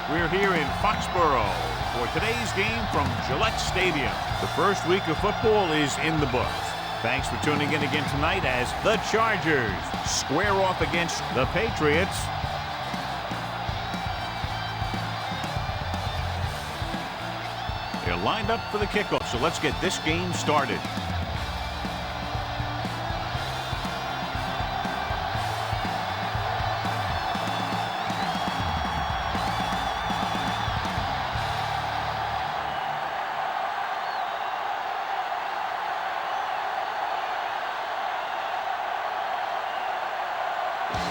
We're here in Foxborough for today's game from Gillette Stadium. The first week of football is in the books. Thanks for tuning in again tonight as the Chargers square off against the Patriots. They're lined up for the kickoff, so let's get this game started.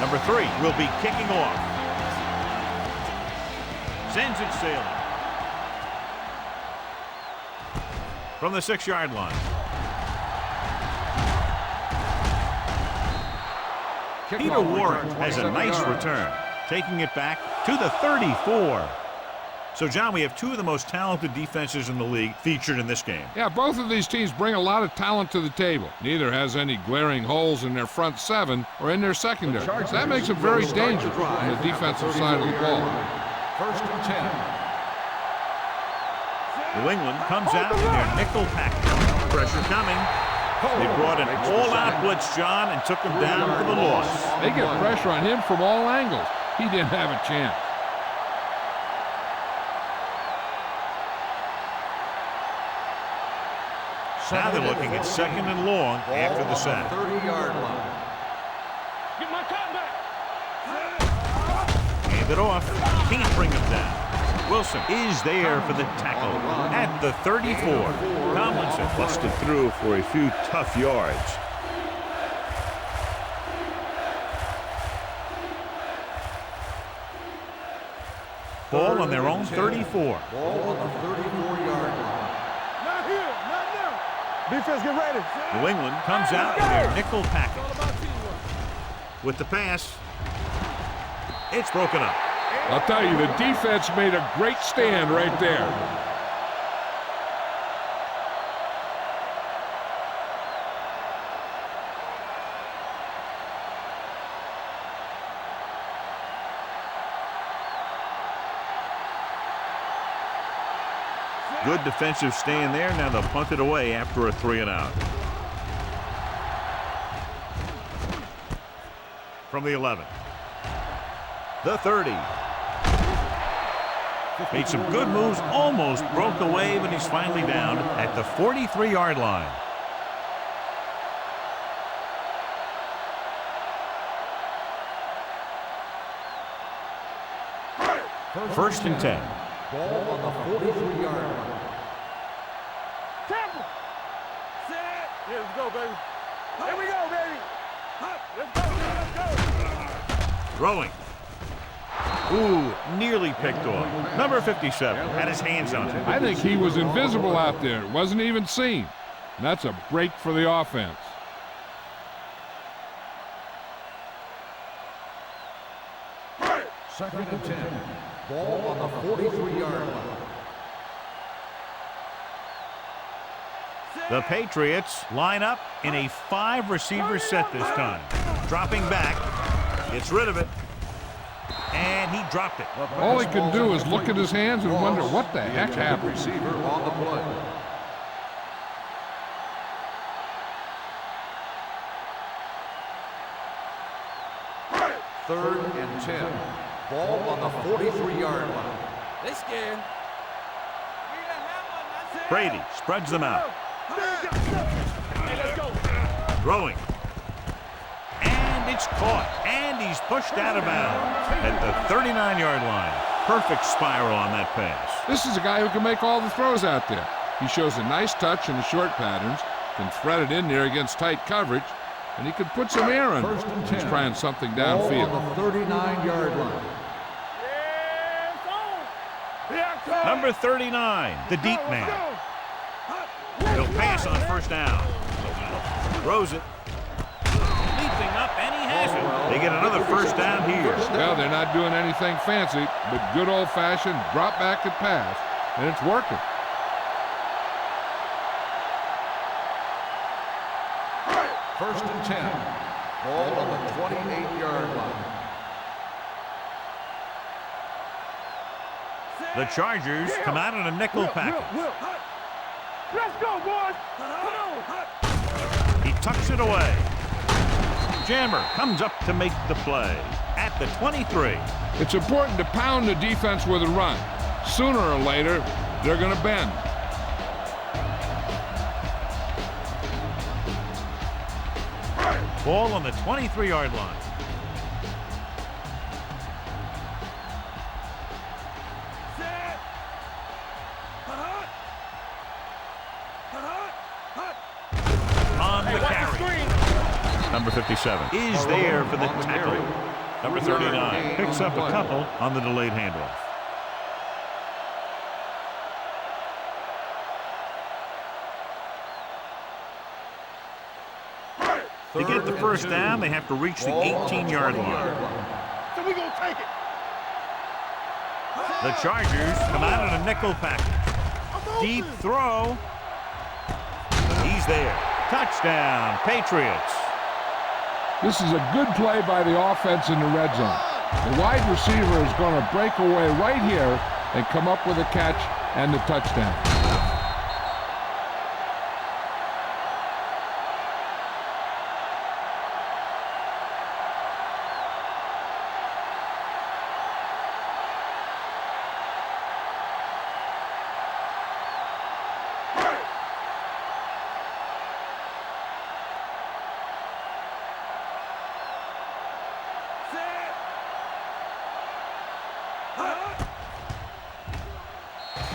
Number 3 will be kicking off. Sends it sailing. From the 6-yard line. Peter Warren has a nice return, taking it back to the 34. So, John, we have two of the most talented defenses in the league featured in this game. Yeah, both of these teams bring a lot of talent to the table. Neither has any glaring holes in their front seven or in their secondary. So that makes them very dangerous on the defensive side of the ball. 1st and 10. New England comes out in their nickel package. Pressure coming. They brought an all-out blitz, John, and took him down for the loss. They get pressure on him from all angles. He didn't have a chance. Now they're looking at 2nd and long after the sack. 30-yard line. Get my cotton back. Hand it off. Can't bring him down. Wilson is there for the tackle at the 34. Tomlinson busted through for a few tough yards. Ball on their own 34. Ball on the 34-yard line. Not here. Not now. Defense, get ready. New England comes out in their nickel package. With the pass, it's broken up. I'll tell you, the defense made a great stand right there. Good defensive stand there. Now they'll punt it away after a 3-and-out. From the 11. The 30. Made some good moves, almost broke away, but he's finally down at the 43-yard line. First and 10. Ball on the 43-yard line. Temple. Set. Here we go, baby. Here we go, baby. Let's go. Let's go. Throwing. Ooh, nearly picked off. Number 57 had his hands on it. I think he was invisible out there. It wasn't even seen. And that's a break for the offense. Second and 10. Ball on the 43-yard line. The Patriots line up in a 5-receiver set this time. Dropping back, gets rid of it, and he dropped it. All he can do is look at his hands and wonder what the heck happened. Receiver on the play. Third and 10. Ball on the 43-yard line. They scared. Brady spreads them out. Hey, let's go. Throwing. And it's caught. And he's pushed out of bounds at the 39-yard line. Perfect spiral on that pass. This is a guy who can make all the throws out there. He shows a nice touch in the short patterns, can thread it in there against tight coverage, and he could put some air in. First and 10. He's trying something Ball downfield. on the 39-yard line. Number 39, the deep man. He'll pass on first down. Throws it. Leaping up, and he has it. They get another first down here. Well, they're not doing anything fancy, but good old-fashioned drop back and pass, and it's working. First and 10. Ball on the 28-yard line. The Chargers come out in a nickel package. Let's go, boys. Come on. He tucks it away. Jammer comes up to make the play at the 23. It's important to pound the defense with a run. Sooner or later, they're going to bend. Ball on the 23-yard line. On the carry. Number 57 is there for the tackle. Number 39 picks up a couple on the delayed handoff. To get the first down, they have to reach the 18-yard line. So we're going to take it. The Chargers come out in a nickel package. Deep throw. He's there. Touchdown, Patriots. This is a good play by the offense in the red zone. The wide receiver is going to break away right here and come up with a catch and the touchdown.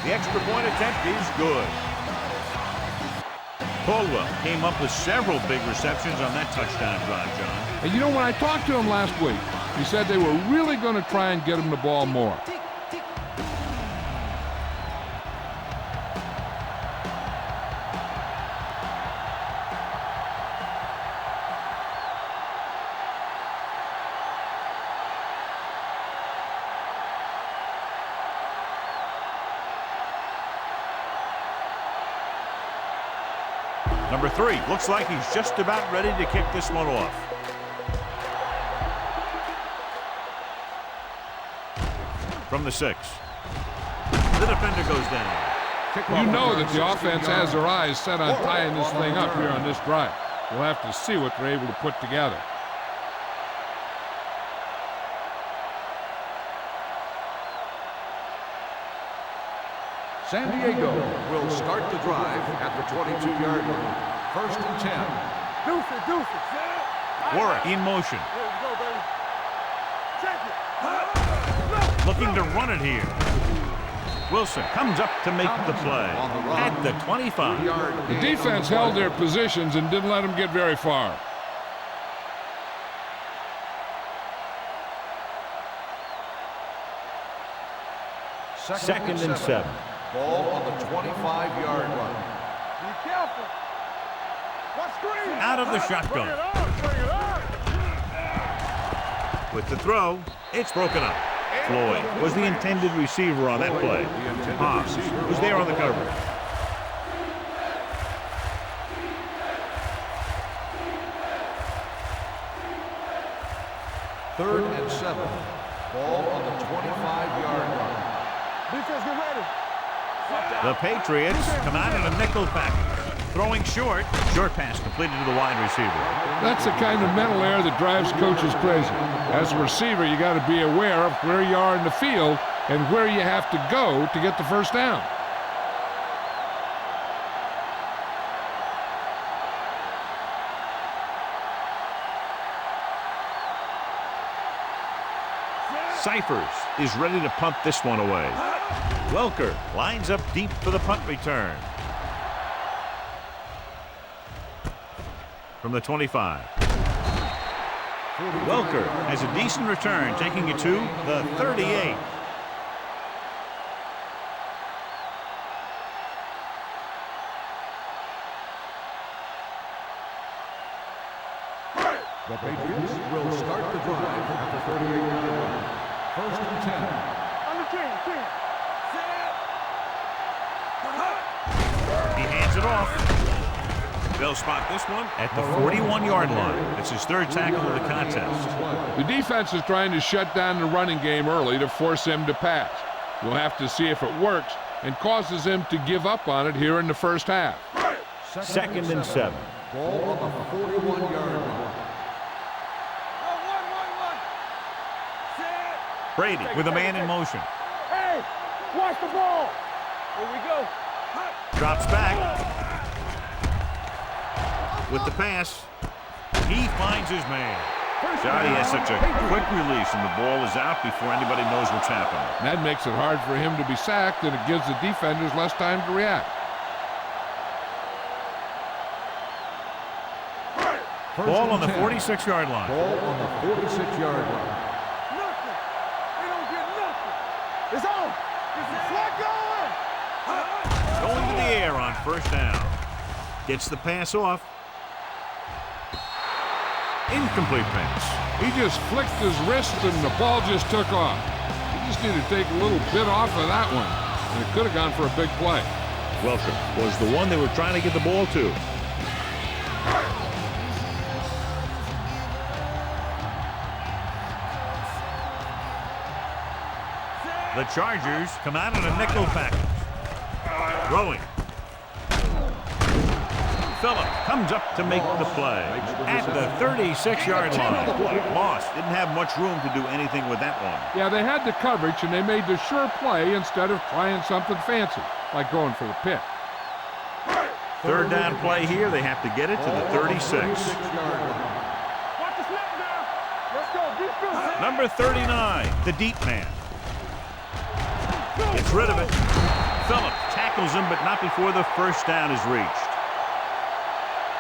The extra point attempt is good. Caldwell came up with several big receptions on that touchdown drive, John. And you know, when I talked to him last week, he said they were really going to try and get him the ball more. Number 3 looks like he's just about ready to kick this one off. From the 6. The defender goes down. You know that the offense has their eyes set on tying this thing up here on this drive. We'll have to see what they're able to put together. San Diego will start the drive at the 22-yard line. 1st and 10. Deuces. Warwick in motion. Let's go, baby. Check it. Looking to run it here. Wilson comes up to make the play at the 25. The defense held their positions and didn't let them get very far. Second and 7. Ball on the 25-yard line. Be careful. Watch screen. Out of the shotgun. Bring it on. With the throw, it's broken up. Floyd was the intended receiver on that play. Haas was there on the coverage. Third and 7. Ball on the 25-yard line. Defense, get ready. The Patriots come out in a nickel package. Throwing short. Short pass completed to the wide receiver. That's the kind of mental error that drives coaches crazy. As a receiver, you got to be aware of where you are in the field and where you have to go to get the first down. Cyphers is ready to punt this one away. Welker lines up deep for the punt return. From the 25. Welker has a decent return, taking it to the 38. The Patriots will start the drive at the 38-yard line. 1st and 10. On the 10. He hands it off. They'll spot this one at the 41-yard line. It's his 3rd tackle of the contest. The defense is trying to shut down the running game early to force him to pass. We'll have to see if it works and causes him to give up on it here in the first half. Second and 7. Ball on the 41-yard line. Brady with a man in motion. Hey, watch the ball. Here we go. Drops back. With the pass, he finds his man. God, he has such a quick release, and the ball is out before anybody knows what's happening. That makes it hard for him to be sacked, and it gives the defenders less time to react. Ball on the 46-yard line. Ball on the 46-yard line. Nothing. We don't get nothing. It's on. This is flat going. Going to the air on first down. Gets the pass off. Incomplete pass. He just flicked his wrist, and the ball just took off. He just needed to take a little bit off of that one, and it could have gone for a big play. Welcome was the one they were trying to get the ball to. The Chargers come out in a nickel package. Throwing. Phillip comes up to make the play at the 36-yard line. Lost. Didn't have much room to do anything with that one. Yeah, they had the coverage, and they made the sure play instead of trying something fancy, like going for the pick. Third down play here. They have to get it to the 36. Watch the snap now. Let's go. Defense. Number 39, the deep man. Gets rid of it. Phillip tackles him, but not before the first down is reached.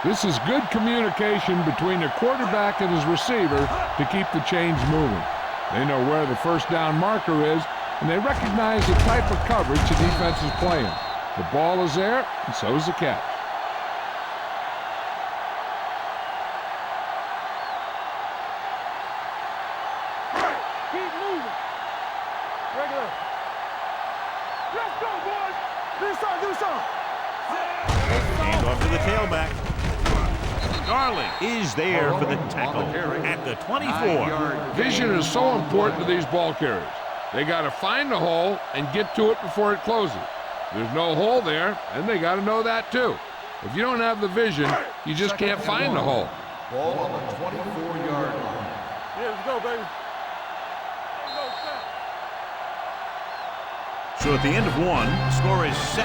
This is good communication between the quarterback and his receiver to keep the chains moving. They know where the first down marker is, and they recognize the type of coverage the defense is playing. The ball is there, and so is the catch. Keep moving. Regular. Let's go, boys. Do something. Hand off to the tailback. Darling is there for the tackle at the 24. Vision is so important to these ball carriers. They got to find the hole and get to it before it closes. There's no hole there, and they got to know that too. If you don't have the vision, you just can't find the hole. Ball on the 24-yard line. Yeah, let's go, baby. Let's go, Sam. So at the end of one, score is 7-0.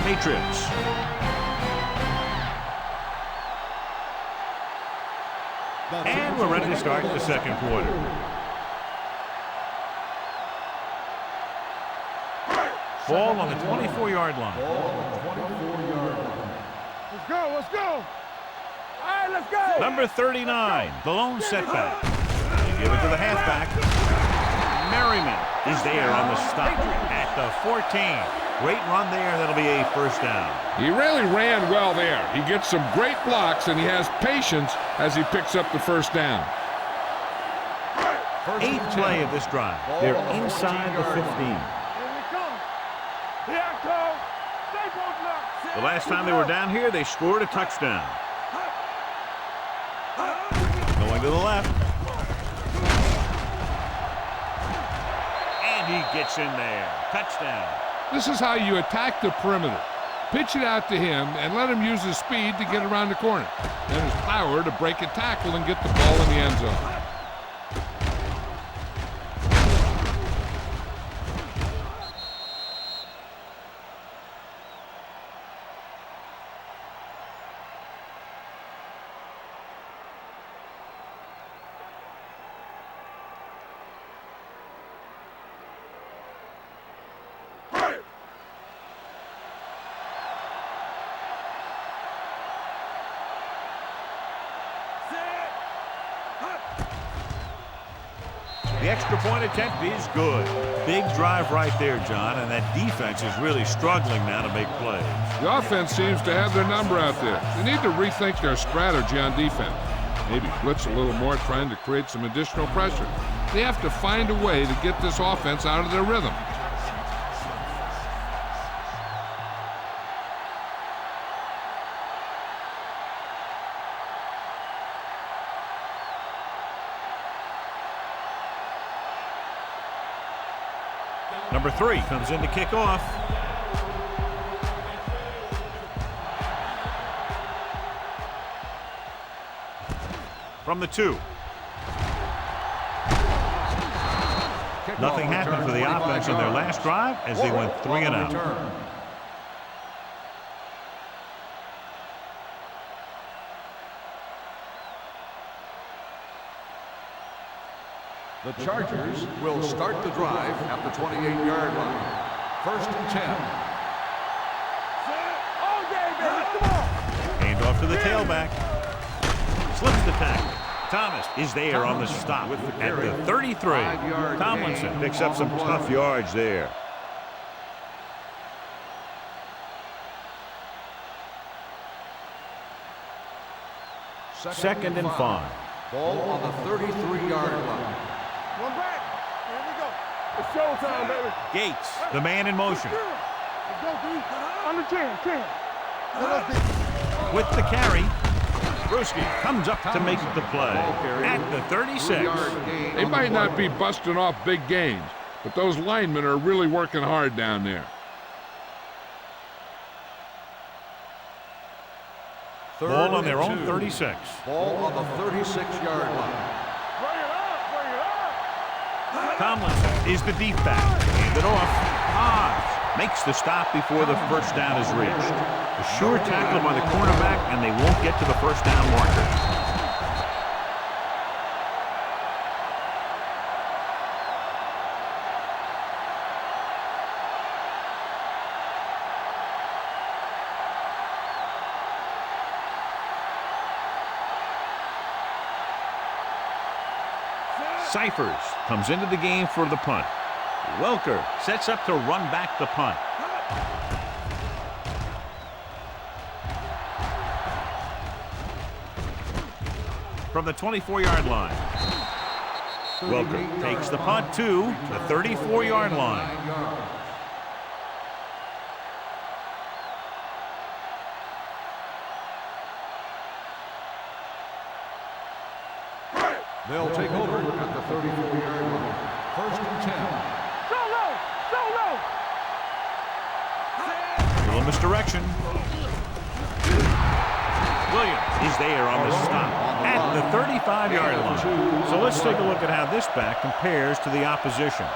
Patriots. And we're ready to start the second quarter. Ball on the 24-yard line. Ball on the 24-yard line. Let's go. Let's go. All right, let's go. Number 39, the lone setback. You give it to the halfback. Merriman is there on the stop at the 14. Great run there. That'll be a first down. He really ran well there. He gets some great blocks, and he has patience as he picks up the first down. Eighth play of this drive. They're inside the 15. Here we come. Here I come. Stay posted up. The last time they were down here, they scored a touchdown. Going to the left. And he gets in there. Touchdown. This is how you attack the perimeter. Pitch it out to him and let him use his speed to get around the corner. Then his power to break a tackle and get the ball in the end zone. The extra point attempt is good. Big drive right there, John, and that defense is really struggling now to make plays. The offense seems to have their number out there. They need to rethink their strategy on defense. Maybe blitz a little more, trying to create some additional pressure. They have to find a way to get this offense out of their rhythm. Number 3 comes in to kick off. From the 2. Nothing happened for the offense on their last drive as they went 3 and out. The Chargers will start the drive at the 28-yard line. 1st and 10. All game, baby. Come on. Hand off to the tailback. Slips the tackle. Thomas is there on the stop at the 33. Tomlinson picks up some tough yards there. Second and 5. Ball on the 33-yard line. One back. Here we go. It's showtime, baby. Gates, the man in motion. Let's go, D. Under 10. With the carry, Brewski comes up to make the play at the 36. They might not be busting off big gains, but those linemen are really working hard down there. Ball on their own 36. Ball on the 36-yard line. Bring it up. Tomlinson is the deep back. Hand it off. Hobbs makes the stop before the first down is reached. A sure tackle by the cornerback, and they won't get to the first down marker. Cyphers comes into the game for the punt. Welker sets up to run back the punt. From the 24-yard line. Welker takes the punt to the 34-yard line. They'll take over at the 34-yard line. 1st and 10. Little misdirection. Williams is there on the stop at the 35-yard line. So let's take a look at how this back compares to the opposition.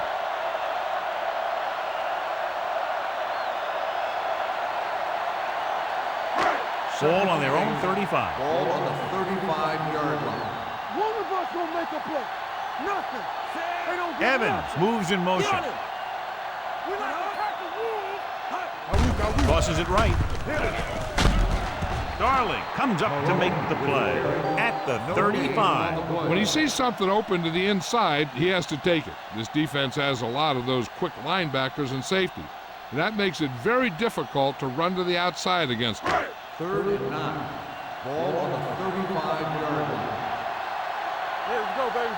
Ball on their own 35. Ball on the 35-yard line. One of us gonna make a play. Nothing. They don't get Evans nothing. moves in motion. We're not gonna pack the wolves. Tosses it right. Darling comes up to make the play at the 35. When he sees something open to the inside, he has to take it. This defense has a lot of those quick linebackers and safeties. And that makes it very difficult to run to the outside against them. 3rd and 9. Ball on the 35-yard line. Here we go, baby.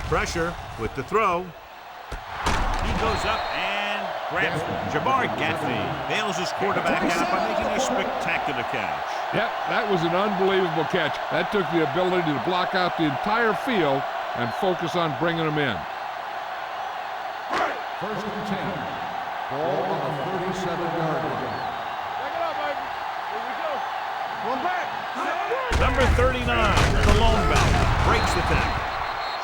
Pressure with the throw. He goes up and grabs Jabbar Gaffney. Nails his quarterback out by making a spectacular catch. Yep, that was an unbelievable catch. That took the ability to block out the entire field and focus on bringing them in. 1st and 10. Ball on the 37-yard line. Back it up, baby. Here we go. One back. Number 39, the lone back, breaks the tackle.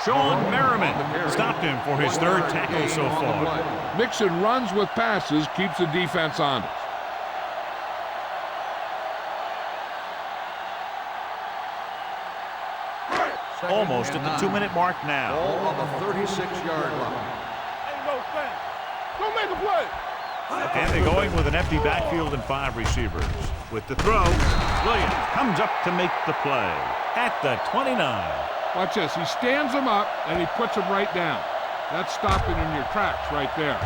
Sean Merriman stopped him for his 3rd tackle so far. Mixing runs with passes keeps the defense honest. Almost at the 2-minute mark now. Ball on the 36-yard line. Ain't no thing. Go make a play. And they're going with an empty backfield and 5 receivers. With the throw, Williams comes up to make the play at the 29. Watch this. He stands them up, and he puts them right down. That's stopping in your tracks right there.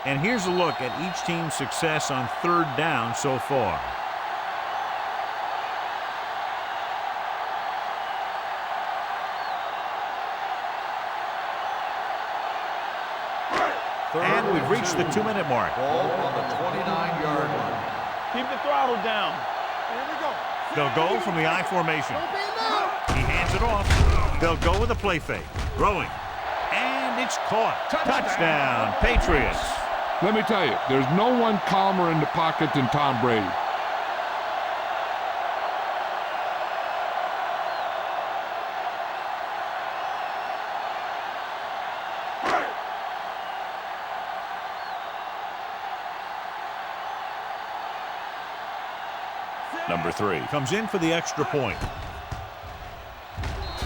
And here's a look at each team's success on 3rd down so far. And we've reached the 2-minute mark. Ball on the 29-yard line. Keep the throttle down. Here we go. They'll go from the I formation. He hands it off. They'll go with a play fake. Throwing. And it's caught. Touchdown, Patriots. Let me tell you, there's no one calmer in the pocket than Tom Brady. Number 3 comes in for the extra point.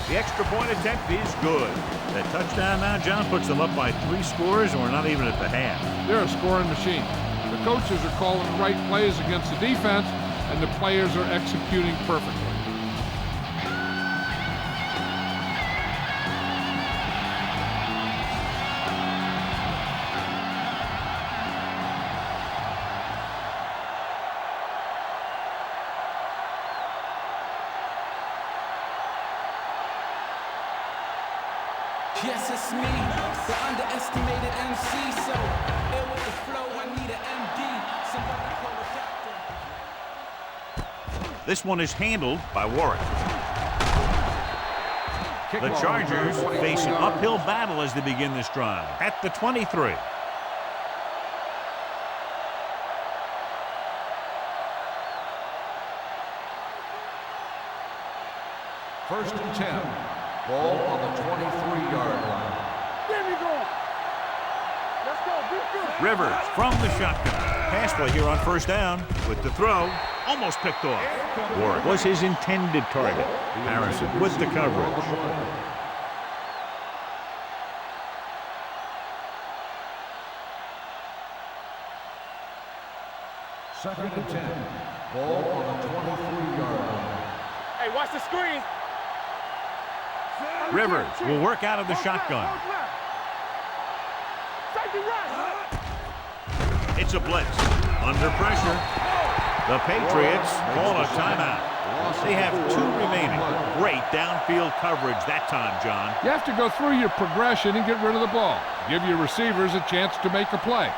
The extra point attempt is good. That touchdown now, John, puts them up by 3 scores, and we're not even at the half. They're a scoring machine. The coaches are calling the right plays against the defense, and the players are executing perfectly. Yes, it's me, the underestimated MC. So, ill with the flow, I need an MD. Somebody call a doctor. This one is handled by Warwick. The Chargers face an uphill battle as they begin this drive at the 23. First and 10. Ball on the 23-yard line. There we go. Let's go. Defense. Rivers from the shotgun. Pass play here on first down with the throw. Almost picked off. Warwick was his intended target. Harrison with the coverage. Second and 10. Ball on the 23-yard line. Hey, watch the screen. Rivers will work out of the shotgun. It's a blitz. Under pressure. The Patriots call a timeout. They have 2 remaining. Great downfield coverage that time, John. You have to go through your progression and get rid of the ball. Give your receivers a chance to make a play.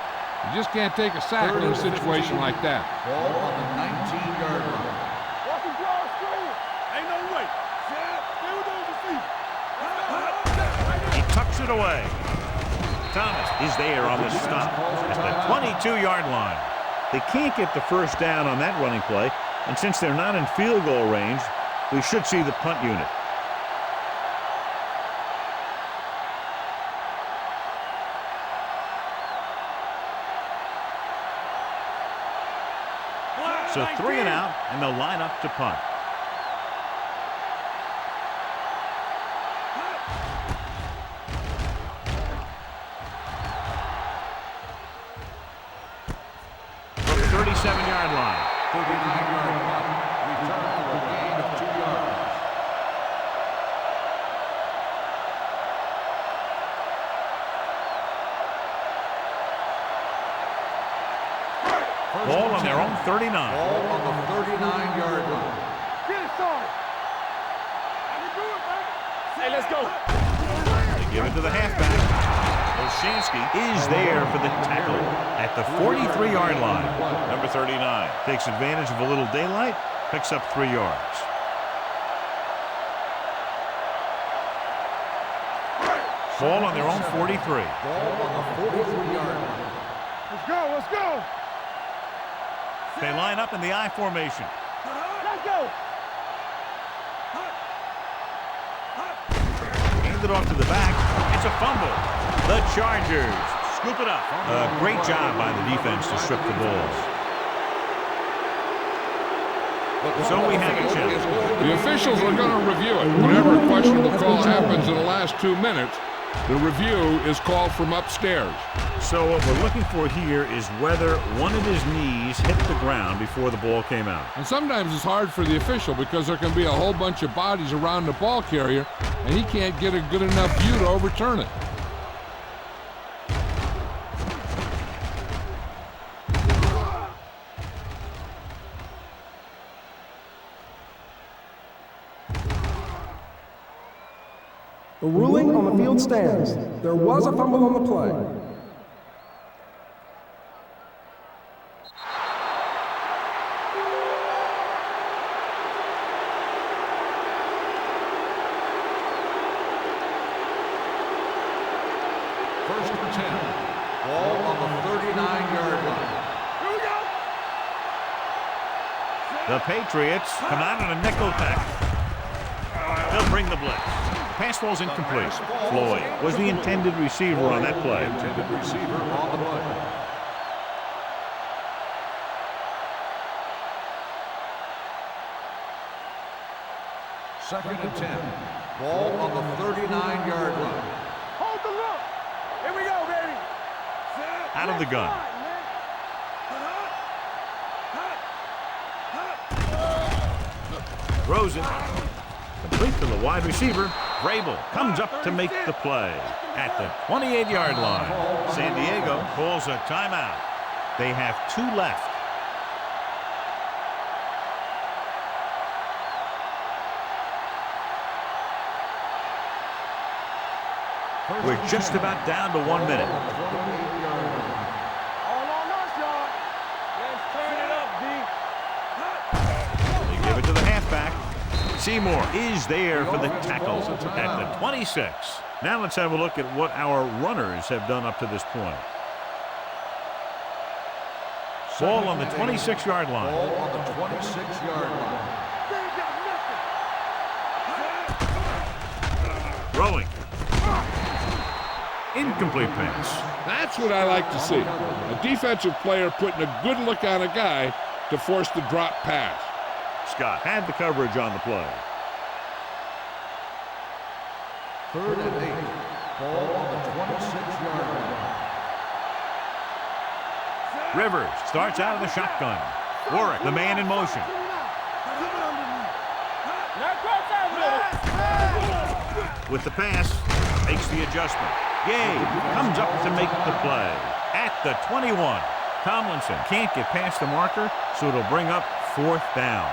You just can't take a sack in a situation like that. Ball on the 19-yard line. Ain't no way. Stay with those receivers. He tucks it away. Thomas is there on the stop at the 22-yard line. They can't get the first down on that running play, and since they're not in field goal range, we should see the punt unit. So 3 and out, and they'll line up to punt. From the 37-yard line. 39-yard punt. Return for a gain of 2 yards. Ball on their own 39. Ball on the 39-yard line. Get it started. I can do it, man. Hey, let's go. They give it to the halfback. Olshansky is there for the tackle at the 43-yard line. Number 39 takes advantage of a little daylight, picks up 3 yards. Ball on their own 43. Ball on the 43-yard line. Let's go. Let's go. They line up in the I formation. Let's go. Hand it off to the back. It's a fumble. The Chargers scoop it up. A great job by the defense to strip the balls. So we have a chance. The officials are going to review it. Whenever a questionable call happens in the last 2 minutes, the review is called from upstairs. So what we're looking for here is whether one of his knees hit the ground before the ball came out. And sometimes it's hard for the official because there can be a whole bunch of bodies around the ball carrier, and he can't get a good enough view to overturn it. The ruling on the field stands. There was a fumble on the play. First and 10. Ball on the 39-yard line. Here we go. The Patriots come out in a nickel pack. They'll bring the blitz. Pass ball's incomplete. Floyd was the intended receiver on that play. Intended receiver on the play. Second and 10. Ball on the 39-yard line. Hold the look. Here we go, baby. Out of the gun. Throws it. Complete to the wide receiver. Vrabel comes up to make the play at the 28-yard line. San Diego calls a timeout. They have 2 left. We're just about down to 1 minute. All on us, y'all. Let's turn it up, D. They give it to the halfback. Seymour is there for the tackle at the 26. Now let's have a look at what our runners have done up to this point. Ball on the 26-yard line. Ball on the 26-yard line. They ain't got nothing. Throwing. Incomplete pass. That's what I like to see. A defensive player putting a good look on a guy to force the drop pass. Scott had the coverage on the play. Third and 8. Ball on the 26-yard line. Rivers starts out of the shotgun. Warwick, the man in motion. With the pass, makes the adjustment. Gay comes up to make the play at the 21. Tomlinson can't get past the marker, so it'll bring up 4th down.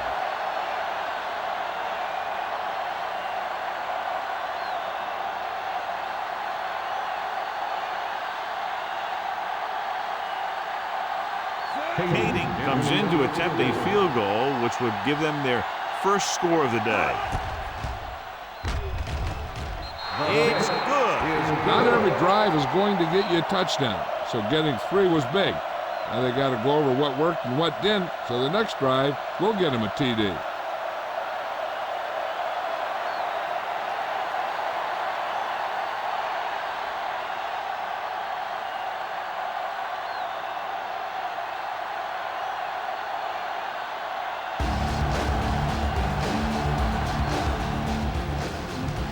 Kading comes in to attempt a field goal, which would give them their first score of the day. It's good. Not every drive is going to get you a touchdown, so getting 3 was big. Now they got to go over what worked and what didn't, so the next drive will get them a TD.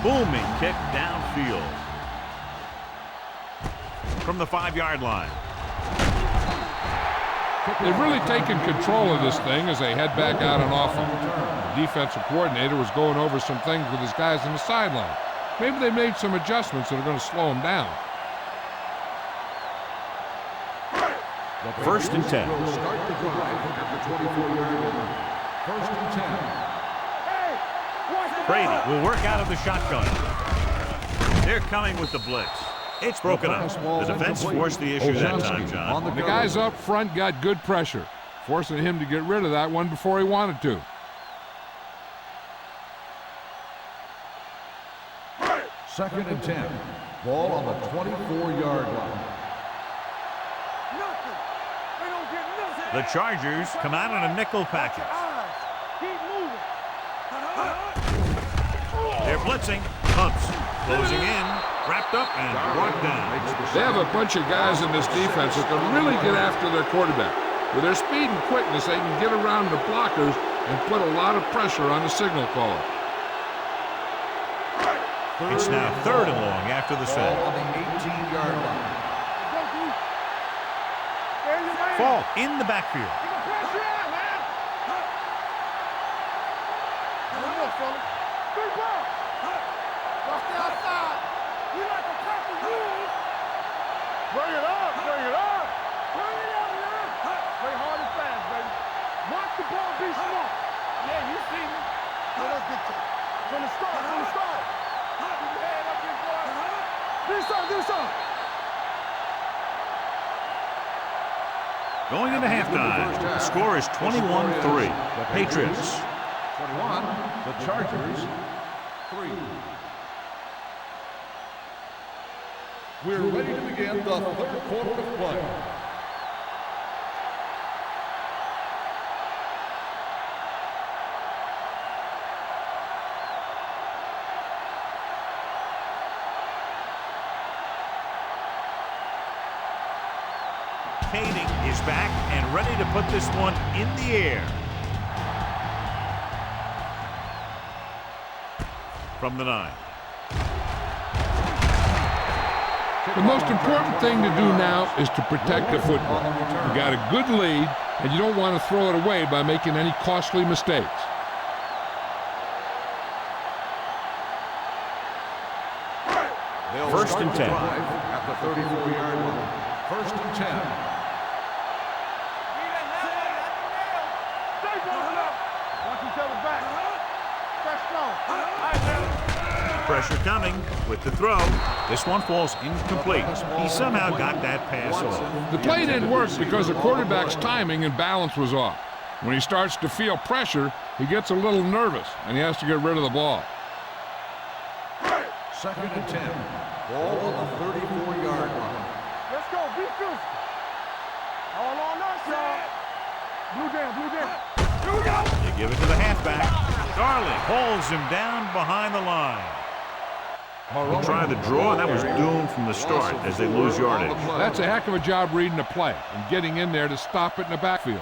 Booming kick downfield. From the 5-yard line. They've really taken control of this thing as they head back out on offense. The defensive coordinator was going over some things with his guys on the sideline. Maybe they made some adjustments that are going to slow them down. First and 10. Start the drive at the 24-yard line. First and 10. Brady will work out of the shotgun. They're coming with the blitz. It's broken up. The defense forced the issue that time, John. The guys up front got good pressure, forcing him to get rid of that one before he wanted to. Second and 10. Ball on the 24-yard line. Nothing. They don't get nothing. The Chargers come out in a nickel package. Keep moving. They're blitzing. Pumps. Closing in. Wrapped up and brought down. They have a bunch of guys in this defense that can really get after their quarterback. With their speed and quickness, they can get around the blockers and put a lot of pressure on the signal caller. It's now 3rd and long after the sack. Ball on the 18-yard line. Fall in the backfield. Bring it up, bring it up. Bring it up now. Play hard and fast, baby. Watch the ball be smart. Yeah, you see me. Let's get to it. From the start, from the start. Keep your head up, big boy. Do something. Going into halftime, the score is 21-3. Patriots. 21, the Chargers, 3. We're ready to begin the third quarter of play. Kading is back and ready to put this one in the air. From the 9. The most important thing to do now is to protect the football. You got a good lead, and you don't want to throw it away by making any costly mistakes. First and 10. At the 34-yard line. First and 10. Stay broken up. Watch each other back. Stay strong. Pressure coming with the throw. This one falls incomplete. He somehow got that pass off. The play didn't work because the quarterback's timing and balance was off. When he starts to feel pressure, he gets a little nervous, and he has to get rid of the ball. Second and 10. Ball on the 34-yard line. Let's go. Be physical. All on us, y'all. Blue down. Here we go. You give it to the halfback. Garland holds him down behind the line. They'll try the draw, and that was doomed from the start as they lose yardage. That's a heck of a job reading the play and getting in there to stop it in the backfield.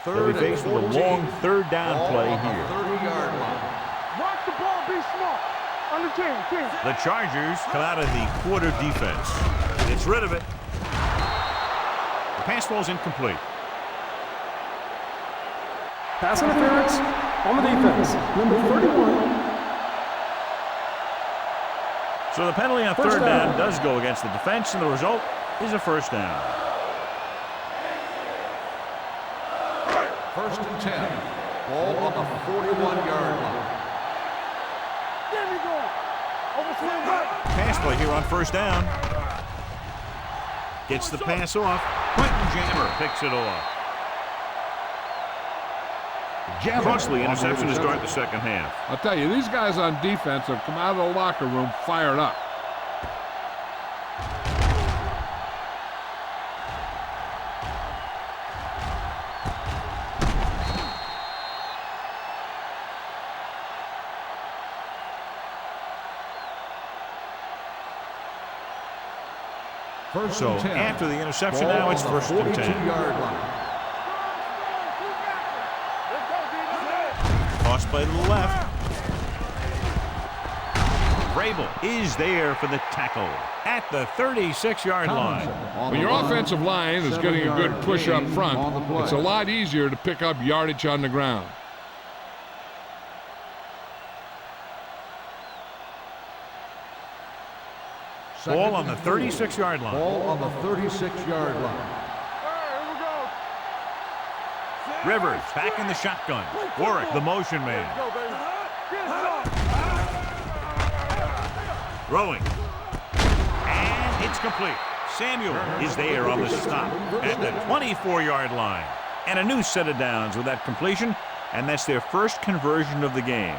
They'll be faced with a long third down play here. 30-yard line. Watch the ball. Be smart. Under 10. The Chargers come out of the quarter defense. Gets rid of it. The pass ball's incomplete. Pass interference on the defense. Number 31. So the penalty on third down does go against the defense, and the result is a first down. First and 10. Ball on the 41-yard line. There we go. Overswing right. Pass play here on first down. Gets the pass off. Quentin Jammer picks it off. Costly interception to start the second half. I'll tell you, these guys on defense have come out of the locker room fired up. So after the interception, now it's first and 10. 42-yard line. Toss play to the left. Vrabel is there for the tackle at the 36-yard line. When your offensive line is getting a good push up front, it's a lot easier to pick up yardage on the ground. Ball on the 36-yard line. Ball on the 36-yard line. Rivers back in the shotgun. Warwick, the motion man. Throwing. And it's complete. Samuel is there on the stop at the 24-yard line. And a new set of downs with that completion, and that's their first conversion of the game.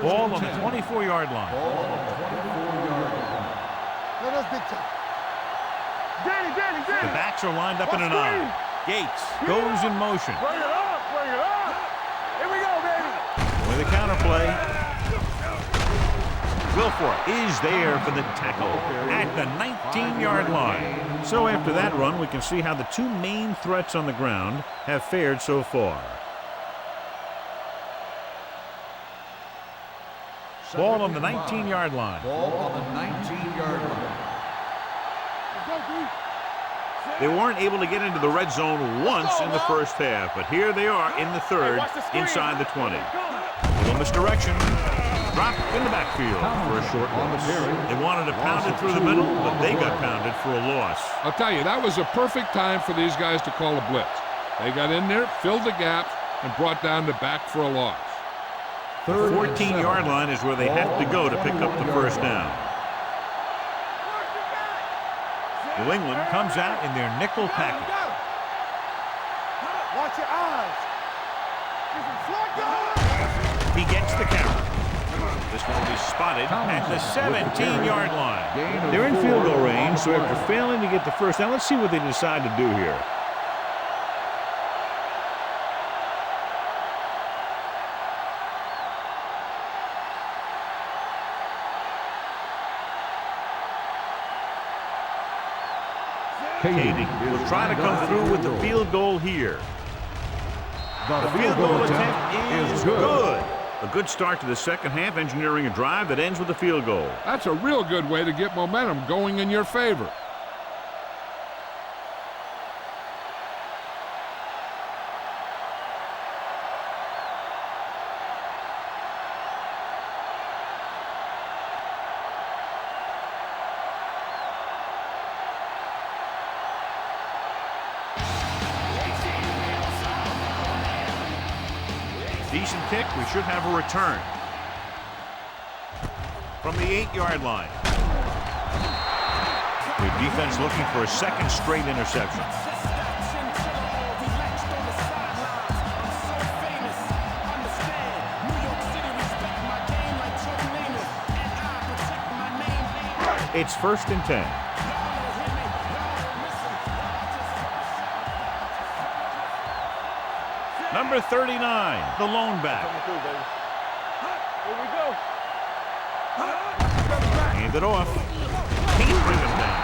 Ball on the 24-yard line. Ball on the 24-yard line. Let us big time. Danny. The backs are lined up in an I. Gates goes in motion. Bring it up. Here we go, baby. With a counterplay. Wilfork is there for the tackle at the 19-yard line. So after that run, we can see how the two main threats on the ground have fared so far. Ball on the 19-yard line. Ball on the 19-yard line. They weren't able to get into the red zone once in the first half, but here they are in the third, inside the 20. A little misdirection. Drop in the backfield for a short loss. They wanted to pound it through the middle, but they got pounded for a loss. I'll tell you, that was a perfect time for these guys to call a blitz. They got in there, filled the gaps, and brought down the back for a loss. The 14-yard line is where they have to go to pick up the first down. New England comes out in their nickel package. Watch your eyes. He gets the count. This one will be spotted at the 17-yard line. They're in field goal range, so after failing to get the first down, let's see what they decide to do here. Katie will try to come through with the field goal here. The field goal attempt is good. A good start to the second half, engineering a drive that ends with a field goal. That's a real good way to get momentum going in your favor. Decent kick. We should have a return from the 8-yard line. The defense looking for a second straight interception. It's 1st and 10. Number 39, the lone back. Here we go. Hand it off. Can't bring him down.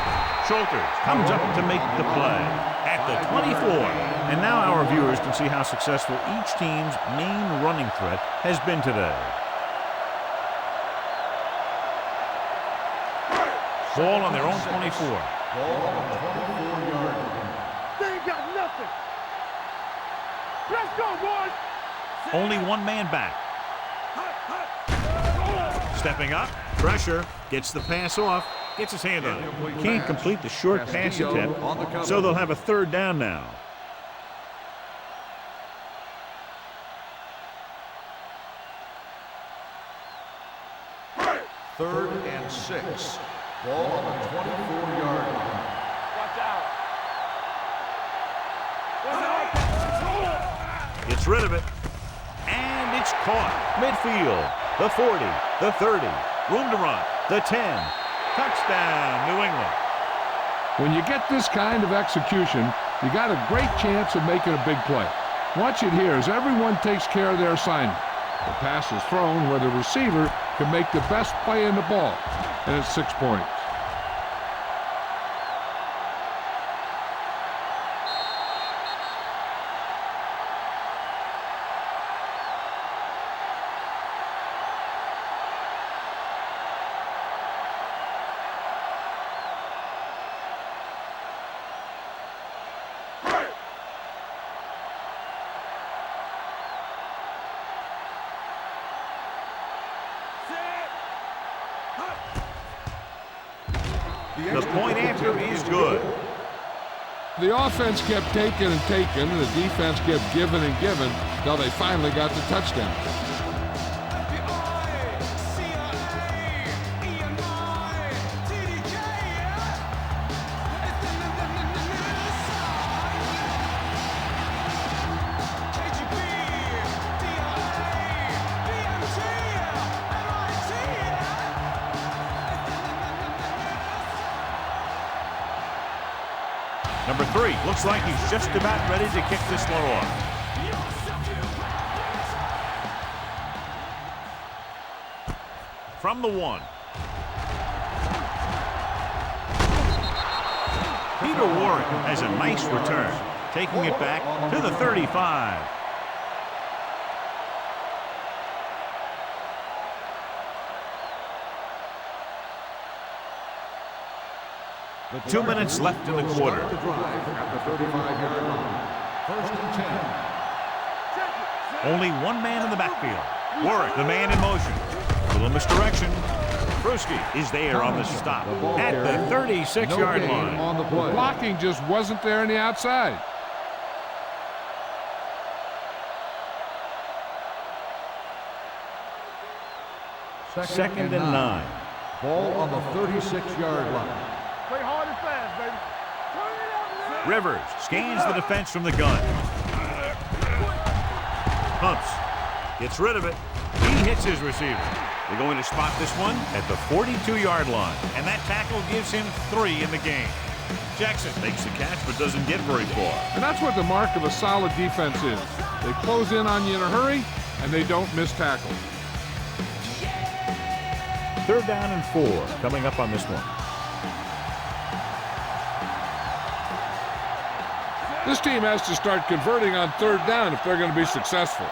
Schulters comes up to make the play at the 24. And now our viewers can see how successful each team's main running threat has been today. Ball on their own 24. Ball on the 24-yard line. They ain't got nothing. Let's go, boys. Only one man back. Stepping up, pressure, gets the pass off, gets his hand on it. Can't complete the short pass attempt, so they'll have a 3rd down now. Third and 6. Ball on the 24-yard line. Watch out. Gets rid of it, and it's caught. Midfield, the 40, the 30, room to run, the 10. Touchdown, New England. When you get this kind of execution, you got a great chance of making a big play. Watch it here as everyone takes care of their assignment. The pass is thrown where the receiver can make the best play in the ball, and it's 6 points. The point after is good. The offense kept taking and taking, and the defense kept giving and giving until they finally got the touchdown. Number 3 looks like he's just about ready to kick this one off. From the 1. Peter Warren has a nice return, taking it back to the 35. The 2 minutes left in the quarter. The drive at the 35-yard line. 1st and 10. Only one man in the backfield. Warwick, the man in motion. Little misdirection. Bruschi is there on the stop at the 36-yard line. On the play. Blocking just wasn't there on the outside. Second and 9. Ball on the 36-yard line. Play hard and fast, baby. Rivers scans the defense from the gun. Pumps. Gets rid of it. He hits his receiver. They're going to spot this one at the 42-yard line. And that tackle gives him 3 in the game. Jackson makes the catch but doesn't get very far. And that's what the mark of a solid defense is. They close in on you in a hurry, and they don't miss tackles. 3rd down and 4 coming up on this one. This team has to start converting on 3rd down if they're going to be successful.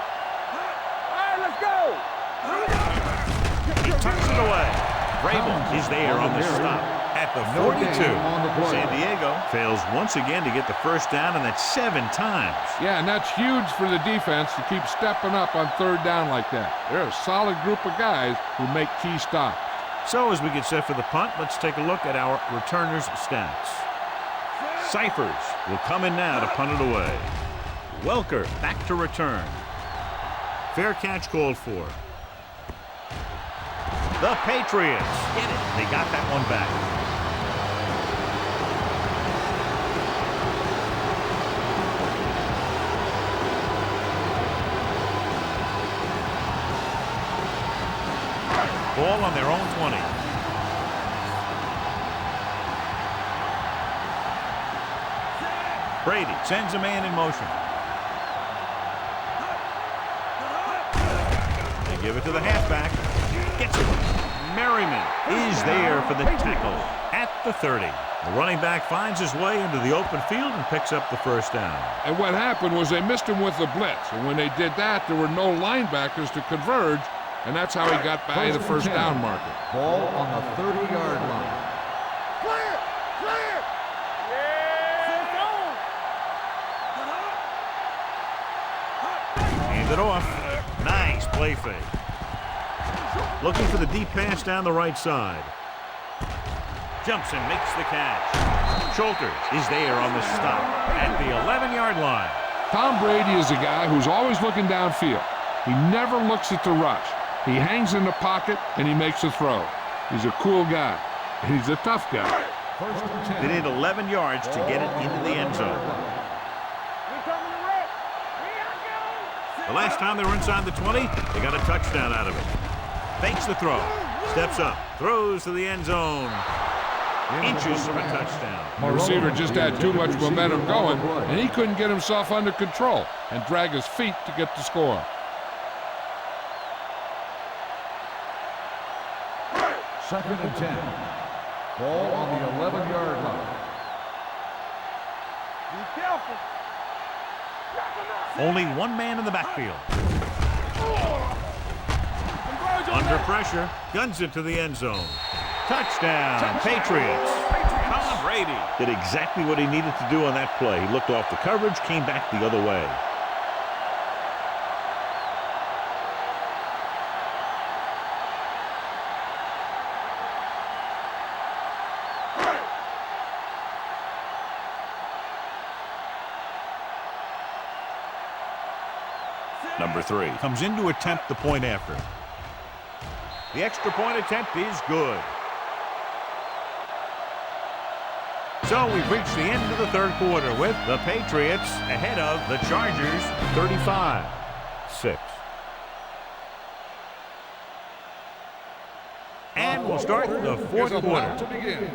He tucks it away. Vrabel is there on the stop at the 42. San Diego fails once again to get the first down, and that's 7 times. Yeah, and that's huge for the defense to keep stepping up on 3rd down like that. They're a solid group of guys who make key stops. So as we get set for the punt, let's take a look at our returners' stats. Cyphers will come in now to punt it away. Welker back to return. Fair catch called for. The Patriots get it. They got that one back. Ball on their own 20. Brady sends a man in motion. They give it to the halfback. Gets it. Merriman is there for the tackle at the 30. The running back finds his way into the open field and picks up the first down. And what happened was they missed him with the blitz. And when they did that, there were no linebackers to converge, and that's how he got by the first down marker. Ball on the 30-yard line. Clear! Clear! Hand it off. Nice play fake. Looking for the deep pass down the right side. Jumps and makes the catch. Schulters is there on the stop at the 11-yard line. Tom Brady is a guy who's always looking downfield. He never looks at the rush. He hangs in the pocket, and he makes a throw. He's a cool guy. He's a tough guy. They need 11 yards to get it into the end zone. The last time they were inside the 20, they got a touchdown out of it. Fakes the throw. Steps up. Throws to the end zone. Inches from a touchdown. The receiver just had too much momentum going, and he couldn't get himself under control and drag his feet to get the score. Second and 10. Ball on the 11-yard line. Be careful. Only one man in the backfield. Under pressure. Guns it to the end zone. Touchdown, Patriots. Tom Brady did exactly what he needed to do on that play. He looked off the coverage, came back the other way. Number 3 comes in to attempt the point after. The extra point attempt is good. So we've reached the end of the 3rd quarter with the Patriots ahead of the Chargers 35-6. And we'll start the 4th quarter. To begin.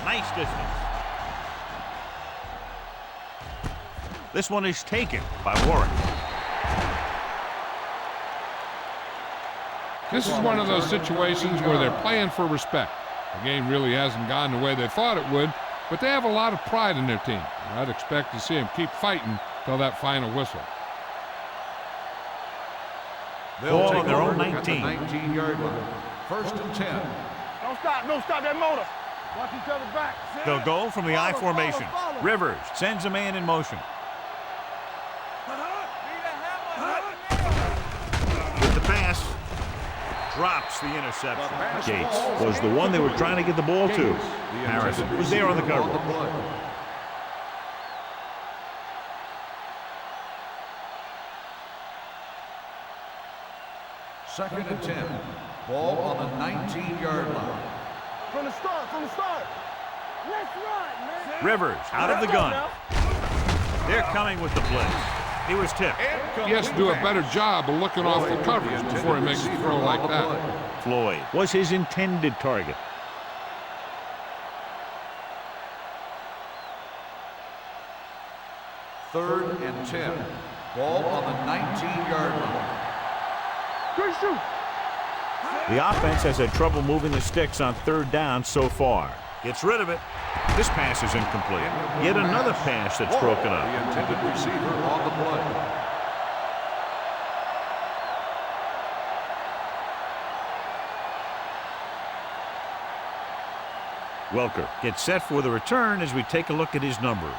Nice distance. This one is taken by Warwick. This is one of those situations where they're playing for respect. The game really hasn't gone the way they thought it would, but they have a lot of pride in their team. I'd expect to see them keep fighting till that final whistle. Ball Take on their over own at the 19. 19-yard line. First and 10. Don't stop that motor. Watch each other back. They'll go from the I formation. Follow. Rivers sends a man in motion. With the pass. drops the interception. Gates was the one they were trying to get the ball to. Harris was there on the cover. Second and 10. Ball on the 19-yard line. From the start, from the start. Let's run, man. Rivers out of the gun. They're coming with the blitz. He was tipped. He has to do a better job of looking off the covers before he makes a throw like that. Floyd was his intended target. Third and 10. Ball on the 19-yard line. Good shoot. The offense has had trouble moving the sticks on third down so far. Gets rid of it. This pass is incomplete. Yet another pass that's broken up. The intended receiver on the play. Welker gets set for the return as we take a look at his numbers.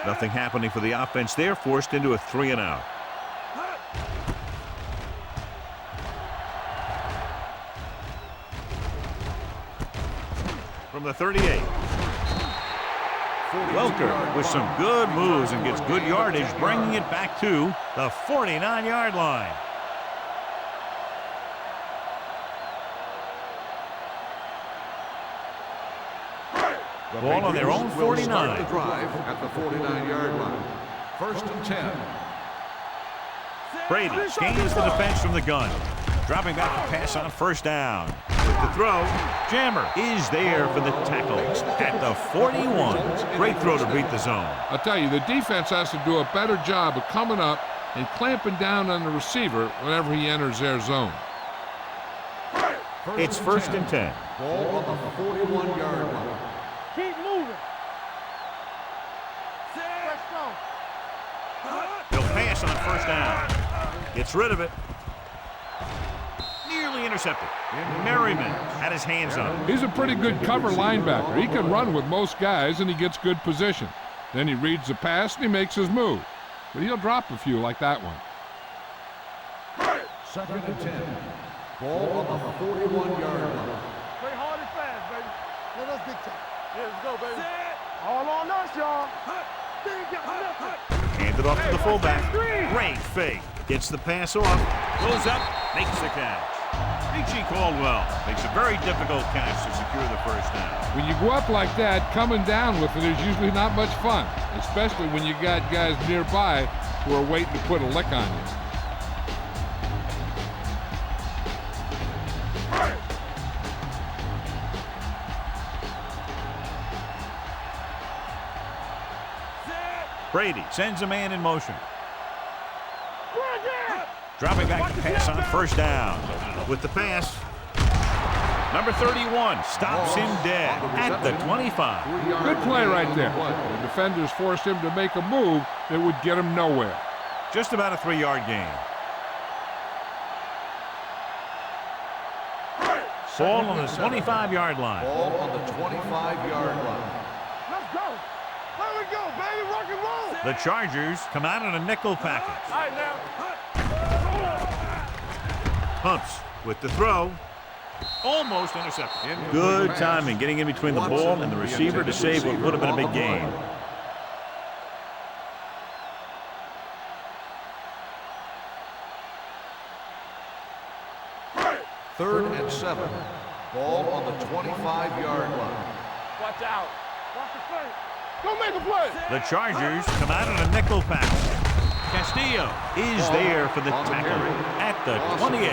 Nothing happening for the offense there, forced into a 3-and-out. From the 38. Welker with some good moves and gets good yardage, bringing it back to the 49-yard line. Ball on their own 49. Start the drive at the 49-yard line. First and 10. Brady scans the defense from the gun. Dropping back the pass on first down. With the throw, Jammer is there for the tackle at the 41. Great throw to beat the zone. I'll tell you, the defense has to do a better job of coming up and clamping down on the receiver whenever he enters their zone. It's first and 10. Ball on the 41-yard line. Keep moving. He'll pass on first down. Gets rid of it. Nearly intercepted. Merriman had his hands on it. He's a pretty good cover linebacker. He can run with most guys, and he gets good position. Then he reads the pass, and he makes his move. But he'll drop a few like that one. Second and 10. Ball on the 41-yard line. Play hard and fast, baby. Let us dictate. Yeah, let's go, baby. All on us, y'all. Handed off to the fullback. Great fake. Gets the pass off. Goes up. Makes the catch. Richie Caldwell makes a very difficult catch to secure the first down. When you go up like that, coming down with it is usually not much fun, especially when you got guys nearby who are waiting to put a lick on you. Brady sends a man in motion. Dropping back to pass on first down. With the pass, number 31 stops him dead at the 25. Good play right there. The defenders forced him to make a move that would get him nowhere. Just about a 3-yard gain. Ball on the 25-yard line. Ball on the 25-yard line. Let's go. There we go, baby. Rock and roll. The Chargers come out in a nickel package. All right, now. Pumps with the throw. Almost intercepted. Good timing, getting in between the ball and the receiver to save what would have been a big gain. Third and 7. Ball on the 25-yard line. Watch out. Watch the play. Don't make a play. The Chargers come out in a nickel package. Castillo is there for the tackle at the 28.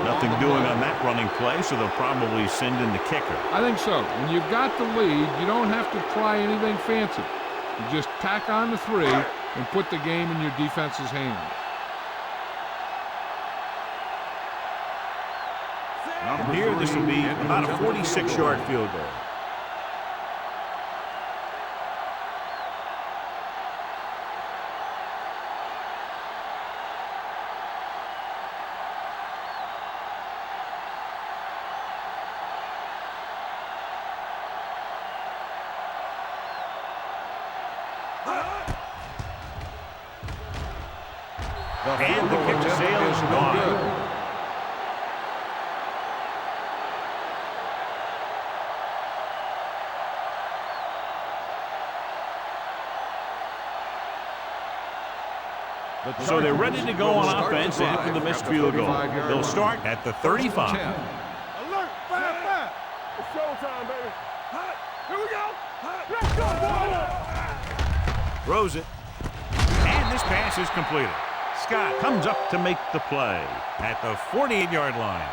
Nothing doing on that running play, so they'll probably send in the kicker. I think so. When you've got the lead, you don't have to try anything fancy. You just tack on the 3 and put the game in your defense's hands. From here, this will be about a 46-yard field goal. And the kick to Seau is gone. So they're ready to go on offense after the missed field goal. They'll start at the 35. Alert! Fire! It's showtime, baby. Here we go. Let's go, boy! Throws it. And this pass is completed. Scott comes up to make the play at the 48-yard line.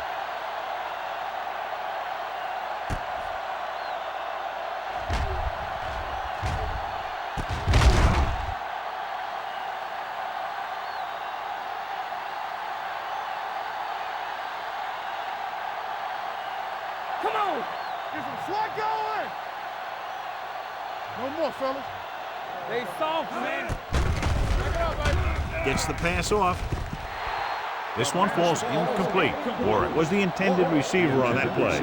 Come on! Get some slack going! No more, fellas. They soft, man. Check it out, baby. Gets the pass off. This one falls incomplete. Or it was the intended receiver on that play.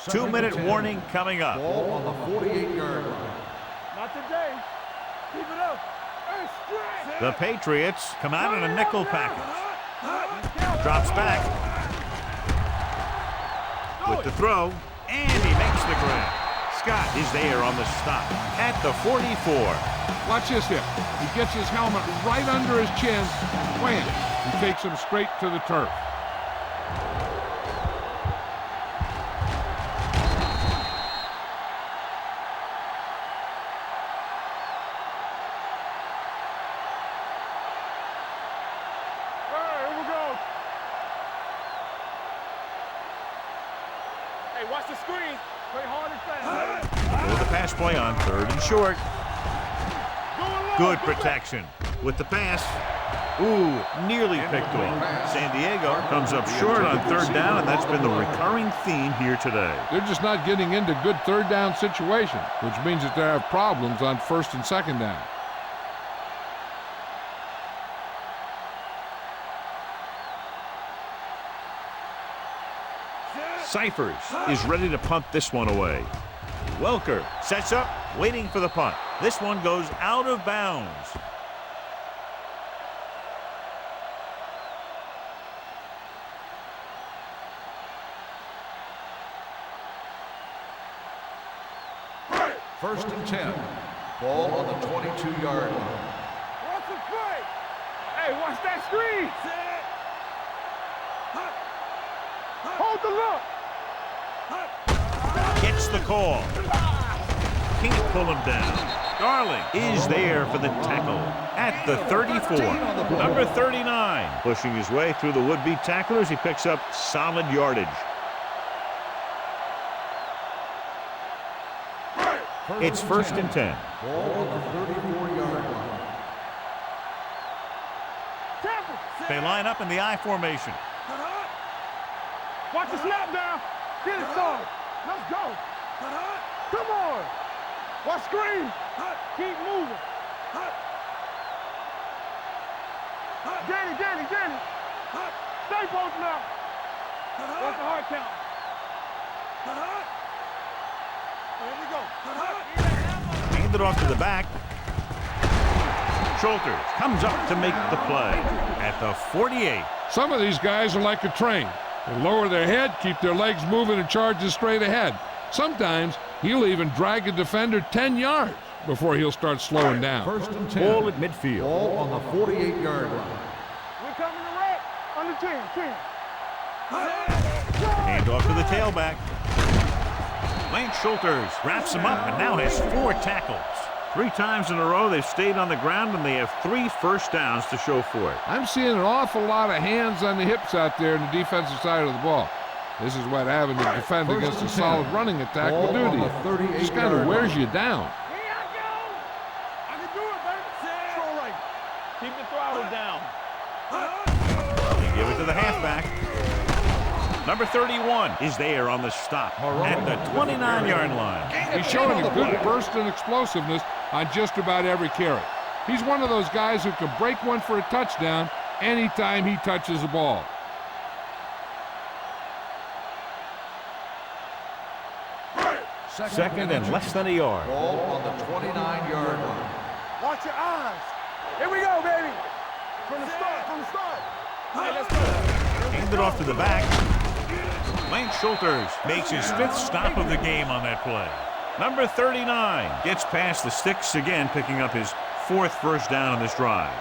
2-minute warning coming up. Ball on the 48-yard line. Not today. Keep it up. Hey, straight. The Patriots come out in a nickel package. Drops back. With the throw. And he makes the grab. Scott is there on the stop at the 44. Watch this hit. He gets his helmet right under his chin. Wham! He takes him straight to the turf. Hey, watch the screen. Play hard and fast. With the pass play on 3rd and short. Good protection. With the pass. Ooh, nearly picked off. San Diego comes up short on 3rd down, and that's been the recurring theme here today. They're just not getting into good 3rd down situations, which means that they have problems on 1st and 2nd down. Cyphers is ready to punt this one away. Welker sets up, waiting for the punt. This one goes out of bounds. First and 10. Ball on the 22-yard line. Watch the play. Hey, watch that screen. Hold the look. Gets the call. Can't pull him down. Darling is there for the tackle at the 34. Number 39. Pushing his way through the would-be tacklers, he picks up solid yardage. It's 1st and 10. Ball on the 34-yard line. They line up in the I formation. Watch the snap down. Get it, Seau. Let's go. Come on. Watch screen. Keep moving. Danny. Stay posted now. What's the hard count? Here we go. Hand it off to the back. Schulters comes up to make the play at the 48. Some of these guys are like a train. They lower their head, keep their legs moving, and charges straight ahead. Sometimes he'll even drag a defender 10 yards before he'll start slowing down. 1st and 10. Ball at midfield. Ball on the 48-yard line. We're coming to wreck. Under 10. Hand off to the tailback. Lance Schulters wraps him up and now has 4 tackles. 3 times in a row they've stayed on the ground, and they have 3 first downs to show for it. I'm seeing an awful lot of hands on the hips out there in the defensive side of the ball. This is what having to defend against a solid running attack will do to you. Just kind of wears you down. Here I go. I can do it, baby. Control right. Keep the throttle down. They give it to the halfback. Number 31 is there on the stop at the 29-yard line. He's showing a good burst and explosiveness on just about every carry. He's one of those guys who can break one for a touchdown anytime he touches the ball. Second and less than a yard. Ball on the 29-yard line. Watch your eyes. Here we go, baby. From the start, from the start. All right, let's go. Hand it off to the back. Lance Schulters makes his 5th stop of the game on that play. Number 39 gets past the sticks again, picking up his 4th first down on this drive.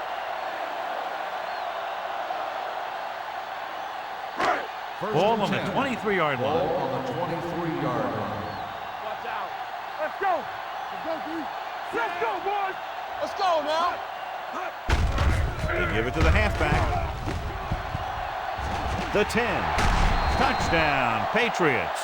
Ball on the 23-yard line. Ball on the 23-yard line. Watch out. Let's go. Let's go, D. Let's go, boys. Let's go now. They give it to the halfback. The 10. Touchdown, Patriots.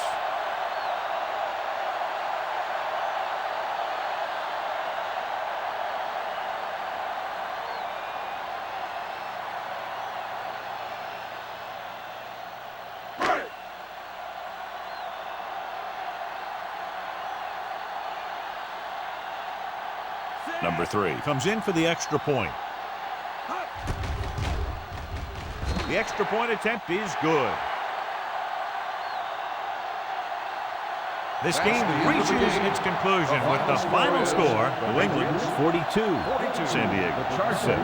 Number 3 comes in for the extra point. The extra point attempt is good. This game reaches its conclusion with the final score. New England 42, San Diego 6.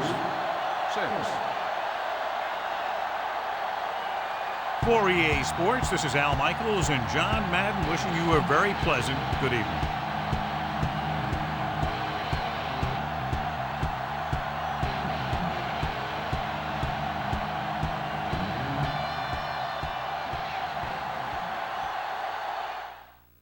For EA Sports, this is Al Michaels and John Madden wishing you a very pleasant good evening.